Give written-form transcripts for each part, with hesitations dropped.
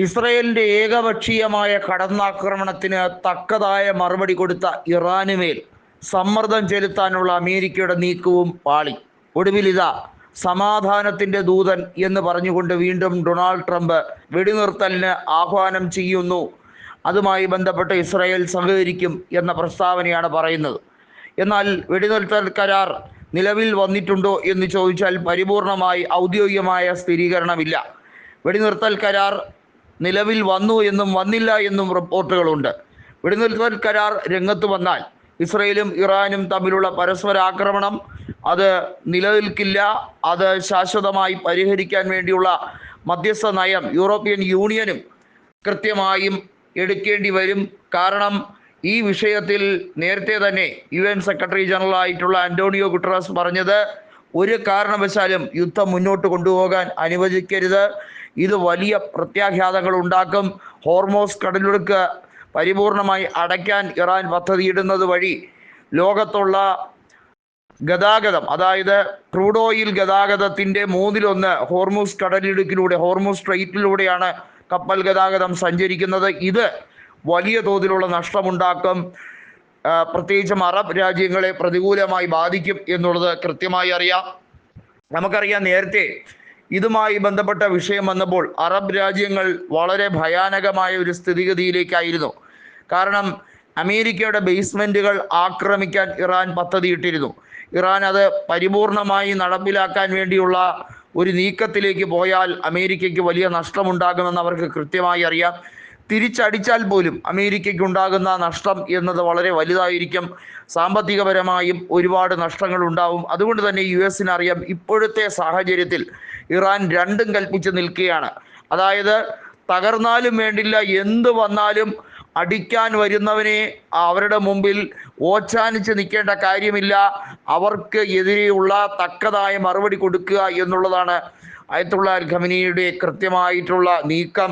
ഇസ്രയേലിന്റെ ഏകപക്ഷീയമായ കടന്നാക്രമണത്തിന് തക്കതായ മറുപടി കൊടുത്ത ഇറാനുമേൽ സമ്മർദ്ദം ചെലുത്താനുള്ള അമേരിക്കയുടെ നീക്കവും പാളി. ഒടുവിലിതാ സമാധാനത്തിന്റെ ദൂതൻ എന്ന് പറഞ്ഞുകൊണ്ട് വീണ്ടും ഡൊണാൾഡ് ട്രംപ് വെടിനിർത്തലിന് ആഹ്വാനം ചെയ്യുന്നു. അതുമായി ബന്ധപ്പെട്ട് ഇസ്രയേൽ സഹകരിക്കും എന്ന പ്രസ്താവനയാണ് പറയുന്നത്. എന്നാൽ വെടിനിർത്തൽ കരാർ നിലവിൽ വന്നിട്ടുണ്ടോ എന്ന് ചോദിച്ചാൽ പരിപൂർണമായി ഔദ്യോഗികമായ സ്ഥിരീകരണമില്ല. വെടിനിർത്തൽ കരാർ നിലവിൽ വന്നു എന്നും വന്നില്ല എന്നും റിപ്പോർട്ടുകളുണ്ട്. വെടിനിർത്തൽ കരാർ രംഗത്ത് വന്നാൽ ഇസ്രയേലും ഇറാനും തമ്മിലുള്ള പരസ്പര ആക്രമണം അത് നിലനിൽക്കില്ല. അത് ശാശ്വതമായി പരിഹരിക്കാൻ വേണ്ടിയുള്ള മധ്യസ്ഥ നയം യൂറോപ്യൻ യൂണിയനും കൃത്യമായും എടുക്കേണ്ടി വരും. കാരണം ഈ വിഷയത്തിൽ നേരത്തെ തന്നെ UN സെക്രട്ടറി ജനറൽ ആയിട്ടുള്ള ആന്റോണിയോ ഗുട്ടറസ് പറഞ്ഞത് ഒരു കാരണവശാലും യുദ്ധം മുന്നോട്ട് കൊണ്ടുപോകാൻ അനുവദിക്കരുത്. ഇത് വലിയ പ്രത്യാഘാതങ്ങൾ ഉണ്ടാക്കും. ഹോർമോസ് കടലിടുക്ക് പരിപൂർണമായി അടയ്ക്കാൻ ഇറാൻ പദ്ധതിയിടുന്നത് വഴി ലോകത്തുള്ള ഗതാഗതം, അതായത് ക്രൂഡ് ഓയിൽ ഗതാഗതത്തിൻ്റെ 1/3 ഹോർമൂസ് കടലിടുക്കിലൂടെ, ഹോർമൂസ് സ്ട്രെയിറ്റിലൂടെയാണ് കപ്പൽ ഗതാഗതം സഞ്ചരിക്കുന്നത്. ഇത് വലിയ തോതിലുള്ള നഷ്ടമുണ്ടാക്കും. പ്രത്യേകിച്ചും അറബ് രാജ്യങ്ങളെ പ്രതികൂലമായി ബാധിക്കും എന്നുള്ളത് കൃത്യമായി അറിയാം. നമുക്കറിയാം, നേരത്തെ ഇതുമായി ബന്ധപ്പെട്ട വിഷയം വന്നപ്പോൾ അറബ് രാജ്യങ്ങൾ വളരെ ഭയാനകമായ ഒരു സ്ഥിതിഗതിയിലേക്കായിരുന്നു. കാരണം അമേരിക്കയുടെ ബേസ്മെൻറ്റുകൾ ആക്രമിക്കാൻ ഇറാൻ പദ്ധതിയിട്ടിരുന്നു. ഇറാൻ അത് പരിപൂർണമായി നടപ്പിലാക്കാൻ വേണ്ടിയുള്ള ഒരു നീക്കത്തിലേക്ക് പോയാൽ അമേരിക്കയ്ക്ക് വലിയ നഷ്ടമുണ്ടാകുമെന്ന് അവർക്ക് കൃത്യമായി അറിയാം. തിരിച്ചടിച്ചാൽ പോലും അമേരിക്കയ്ക്ക് ഉണ്ടാകുന്ന നഷ്ടം എന്നത് വളരെ വലുതായിരിക്കും. സാമ്പത്തികപരമായും ഒരുപാട് നഷ്ടങ്ങൾ ഉണ്ടാവും. അതുകൊണ്ട് തന്നെ US അറിയാം, ഇപ്പോഴത്തെ സാഹചര്യത്തിൽ ഇറാൻ രണ്ടും കൽപ്പിച്ച് നിൽക്കുകയാണ്. അതായത് തകർന്നാലും വേണ്ടില്ല, എന്ത് വന്നാലും അടിക്കാൻ വരുന്നവനെ അവരുടെ മുമ്പിൽ ഓച്ചാനിച്ച് നിൽക്കേണ്ട കാര്യമില്ല. അവർക്ക് എതിരെയുള്ള തക്കതായ മറുപടി കൊടുക്കുക എന്നുള്ളതാണ് അയത്തുള്ള ഖമനിയുടെ കൃത്യമായിട്ടുള്ള നീക്കം.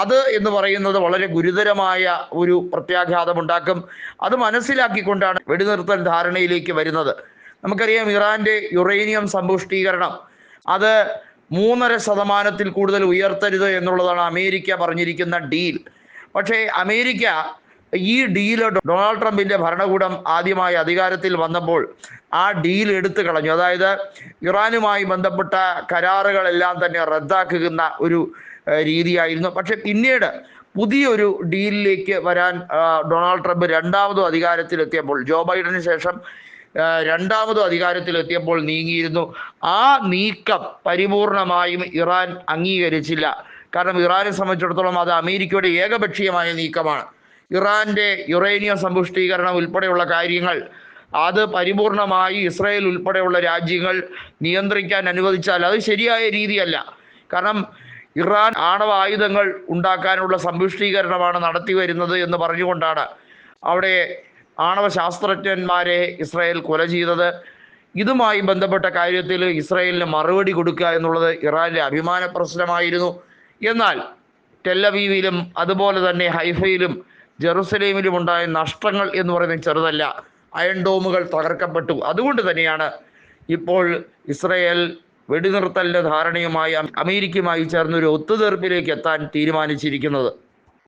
അത് എന്ന് പറയുന്നത് വളരെ ഗുരുതരമായ ഒരു പ്രത്യാഘാതമുണ്ടാക്കും. അത് മനസ്സിലാക്കിക്കൊണ്ടാണ് വെടിനിർത്തൽ ധാരണയിലേക്ക് വരുന്നത്. നമുക്കറിയാം, ഇറാന്റെ യുറേനിയം സമ്പുഷ്ടീകരണം അത് 3.5% കൂടുതൽ ഉയർത്തരുത് എന്നുള്ളതാണ് അമേരിക്ക പറഞ്ഞിരിക്കുന്ന ഡീൽ. പക്ഷേ അമേരിക്ക ഈ ഡീല് ഡൊണാൾഡ് ട്രംപിന്റെ ഭരണകൂടം ആദ്യമായി അധികാരത്തിൽ വന്നപ്പോൾ ആ ഡീൽ എടുത്തു കളഞ്ഞു. അതായത് ഇറാനുമായി ബന്ധപ്പെട്ട കരാറുകളെല്ലാം തന്നെ റദ്ദാക്കുന്ന ഒരു രീതിയായിരുന്നു. പക്ഷെ പിന്നീട് പുതിയൊരു ഡീലിലേക്ക് വരാൻ ഡൊണാൾഡ് ട്രംപ് രണ്ടാമതും അധികാരത്തിലെത്തിയപ്പോൾ, ജോ ബൈഡന് ശേഷം രണ്ടാമതും അധികാരത്തിലെത്തിയപ്പോൾ നീങ്ങിയിരുന്നു. ആ നീക്കം പരിപൂർണമായും ഇറാൻ അംഗീകരിച്ചില്ല. കാരണം ഇറാനെ സംബന്ധിച്ചിടത്തോളം അത് അമേരിക്കയുടെ ഏകപക്ഷീയമായ നീക്കമാണ്. ഇറാന്റെ യുറേനിയം സമ്പുഷ്ടീകരണം ഉൾപ്പെടെയുള്ള കാര്യങ്ങൾ അത് പരിപൂർണമായി ഇസ്രായേൽ ഉൾപ്പെടെയുള്ള രാജ്യങ്ങൾ നിയന്ത്രിക്കാൻ അനുവദിച്ചാൽ അത് ശരിയായ രീതിയല്ല. കാരണം ഇറാൻ ആണവ ആയുധങ്ങൾ ഉണ്ടാക്കാനുള്ള സമ്പുഷ്ടീകരണമാണ് നടത്തി വരുന്നത് എന്ന് പറഞ്ഞുകൊണ്ടാണ് അവിടെ ആണവ ശാസ്ത്രജ്ഞന്മാരെ ഇസ്രായേൽ കൊല ചെയ്തത്. ഇതുമായി ബന്ധപ്പെട്ട കാര്യത്തിൽ ഇസ്രായേലിന് മറുപടി കൊടുക്കുക എന്നുള്ളത് ഇറാന്റെ അഭിമാന പ്രശ്നമായിരുന്നു. എന്നാൽ ടെല്ലവീവിലും അതുപോലെ തന്നെ ഹൈഫയിലും ജെറുസലേമിലും ഉണ്ടായ നഷ്ടങ്ങൾ എന്ന് പറയുന്നത് ചെറുതല്ല. അയൺ ഡോമുകൾ തകർക്കപ്പെട്ടു. അതുകൊണ്ട് തന്നെയാണ് ഇപ്പോൾ ഇസ്രായേൽ വെടിനിർത്തലിൻ്റെ ധാരണയുമായി അമേരിക്കയുമായി ചേർന്നൊരു ഒത്തുതീർപ്പിലേക്ക് എത്താൻ തീരുമാനിച്ചിരിക്കുന്നത്.